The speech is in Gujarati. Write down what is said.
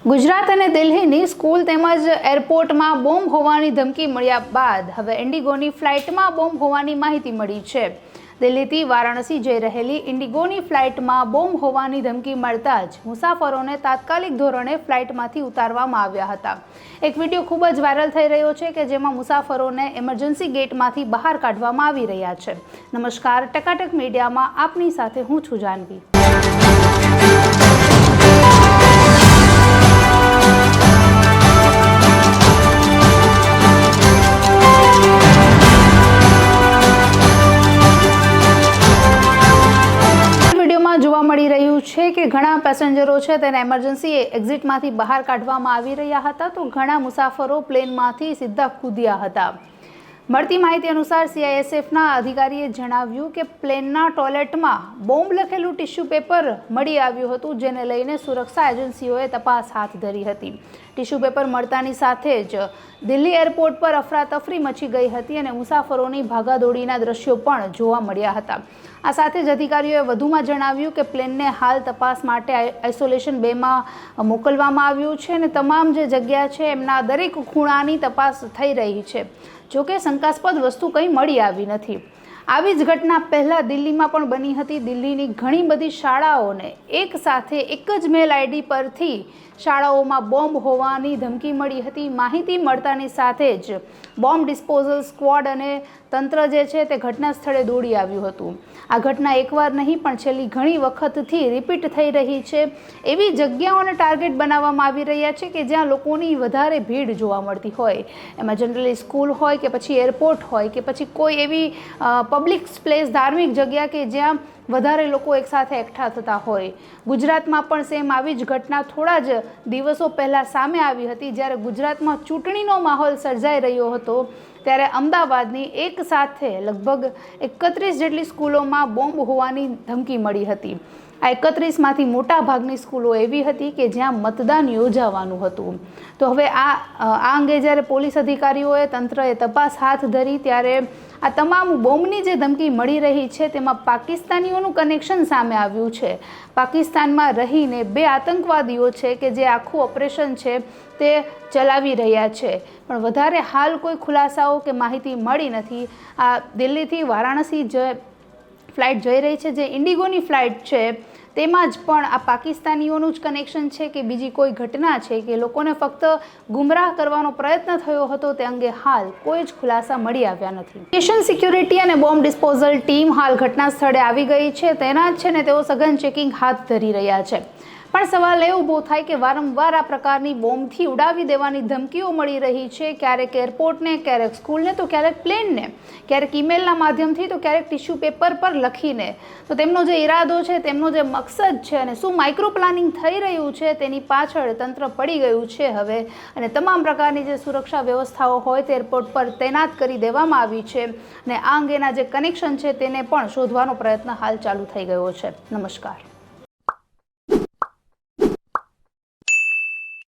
ગુજરાત અને દિલ્હીની સ્કૂલ તેમજ એરપોર્ટમાં બોમ્બ હોવાની ધમકી મળ્યા બાદ હવે ઇન્ડિગોની ફ્લાઇટમાં બોમ્બ હોવાની માહિતી મળી છે। દિલ્હીથી વારાણસી જઈ રહેલી ઇન્ડિગોની ફ્લાઇટમાં બોમ્બ હોવાની ધમકી મળતા જ મુસાફરોને તાત્કાલિક ધોરણે ફ્લાઇટમાંથી ઉતારવામાં આવ્યા હતા। એક વિડીયો ખૂબ જ વાયરલ થઈ રહ્યો છે કે જેમાં મુસાફરોને ઇમરજન્સી ગેટમાંથી બહાર કાઢવામાં આવી રહ્યા છે। નમસ્કાર, ટકાટક મીડિયામાં આપની સાથે હું છું જાનવી। જોવા મળી રહ્યું છે કે ઘણા પેસેન્જરો છે તેને ઇમરજન્સી એક્ઝિટમાંથી બહાર કાઢવામાં આવી રહ્યા હતા, તો ઘણા મુસાફરો પ્લેનમાંથી સીધા કૂદ્યા હતા। મળતી માહિતી અનુસાર CISFના અધિકારીએ જણાવ્યું કે પ્લેનના ટોયલેટમાં બોમ્બ લખેલું ટિશ્યુ પેપર મળી આવ્યું હતું, જેને લઈને સુરક્ષા એજન્સીઓએ તપાસ હાથ ધરી હતી। ટિશ્યુ પેપર મળતાની સાથે જ દિલ્હી એરપોર્ટ પર અફરાતફરી મચી ગઈ હતી અને મુસાફરોની ભાગાદોડીના દ્રશ્યો પણ જોવા મળ્યા હતા। આ સાથે જ અધિકારીઓએ વધુમાં જણાવ્યું કે પ્લેનને હાલ તપાસ માટે આઇસોલેશન 2માં મોકલવામાં આવ્યું છે અને તમામ જે જગ્યા છે એમના દરેક ખૂણાની તપાસ થઈ રહી છે। જોકે શંકાસ્પદ વસ્તુ કંઈ મળી આવી નથી। આવી જ ઘટના પહેલાં દિલ્હીમાં પણ બની હતી। દિલ્હીની ઘણી બધી શાળાઓને એક સાથે એક જ મેલ આઈડી પરથી શાળાઓમાં બોમ્બ હોવાની ધમકી મળી હતી। માહિતી મળતાની સાથે જ બોમ્બ ડિસ્પોઝલ સ્ક્વોડ અને તંત્ર જે છે તે ઘટના સ્થળે દોડી આવ્યું હતું। આ ઘટના એકવાર નહીં પણ છેલ્લી ઘણી વખતથી રિપીટ થઈ રહી છે। એવી જગ્યાઓને ટાર્ગેટ બનાવવામાં આવી રહ્યા છે કે જ્યાં લોકોની વધારે ભીડ જોવા મળતી હોય, એમાં જનરલી સ્કૂલ હોય કે પછી એરપોર્ટ હોય કે પછી કોઈ એવી પબ્લિક પ્લેસ, ધાર્મિક જગ્યા કે જ્યાં વધારે લોકો એકસાથે એકઠા થતા હોય। ગુજરાતમાં પણ સેમ આવી જ ઘટના થોડા જ દિવસો પહેલાં સામે આવી હતી, જ્યારે ગુજરાતમાં ચૂંટણીનો માહોલ સર્જાઈ રહ્યો હતો ત્યારે અમદાવાદની એક સાથે લગભગ 31 જેટલી સ્કૂલોમાં બોમ્બ હોવાની ધમકી મળી હતી। આ 31માંથી મોટા ભાગની સ્કૂલો એવી હતી કે જ્યાં મતદાન યોજાવાનું હતું। તો હવે આ અંગે જ્યારે પોલીસ અધિકારીઓએ, તંત્રએ તપાસ હાથ ધરી ત્યારે આ તમામ બોમ્બની જે ધમકી મળી રહી છે તેમાં પાકિસ્તાનીઓનું કનેક્શન સામે આવ્યું છે। પાકિસ્તાનમાં રહીને 2 આતંકવાદીઓ છે કે જે આખું ઓપરેશન છે તે ચલાવી રહ્યા છે, પણ વધારે હાલ કોઈ ખુલાસાઓ કે માહિતી મળી નથી। આ દિલ્હીથી વારાણસી જે ફ્લાઇટ જઈ રહી છે, જે ઇન્ડિગોની ફ્લાઇટ છે, તેમાં જ પણ આ પાકિસ્તાનીઓનું જ કનેક્શન છે કે બીજી કોઈ ઘટના છે કે લોકોને ફક્ત ગુમરાહ કરવાનો પ્રયત્ન થયો હતો, તે અંગે હાલ કોઈ જ ખુલાસા મળી આવ્યા નથી। નેશન સિક્યુરિટી અને બોમ્બ ડિસ્પોઝલ ટીમ હાલ ઘટના સ્થળે આવી ગઈ છે। તેના જ છે ને તેઓ સઘન ચેકિંગ હાથ ધરી રહ્યા છે। પણ સવાલ એ ઊભો થાય કે વારંવાર આ પ્રકારની બોમ્બથી ઉડાવી દેવાની ધમકીઓ મળી રહી છે, ક્યારેક એરપોર્ટને, ક્યારેક સ્કૂલને, તો ક્યારેક પ્લેનને, ક્યારેક ઈમેલના માધ્યમથી, તો ક્યારેક ટિશ્યુ પેપર પર લખીને। તો તેમનો જે ઈરાદો છે, તેમનો જે મકસદ છે અને શું માઇક્રો પ્લાનિંગ થઈ રહ્યું છે તેની પાછળ તંત્ર પડી ગયું છે હવે, અને તમામ પ્રકારની જે સુરક્ષા વ્યવસ્થાઓ હોય તે એરપોર્ટ પર તૈનાત કરી દેવામાં આવી છે અને આ અંગેના જે કનેક્શન છે તેને પણ શોધવાનો પ્રયત્ન હાલ ચાલુ થઈ ગયો છે। નમસ્કાર।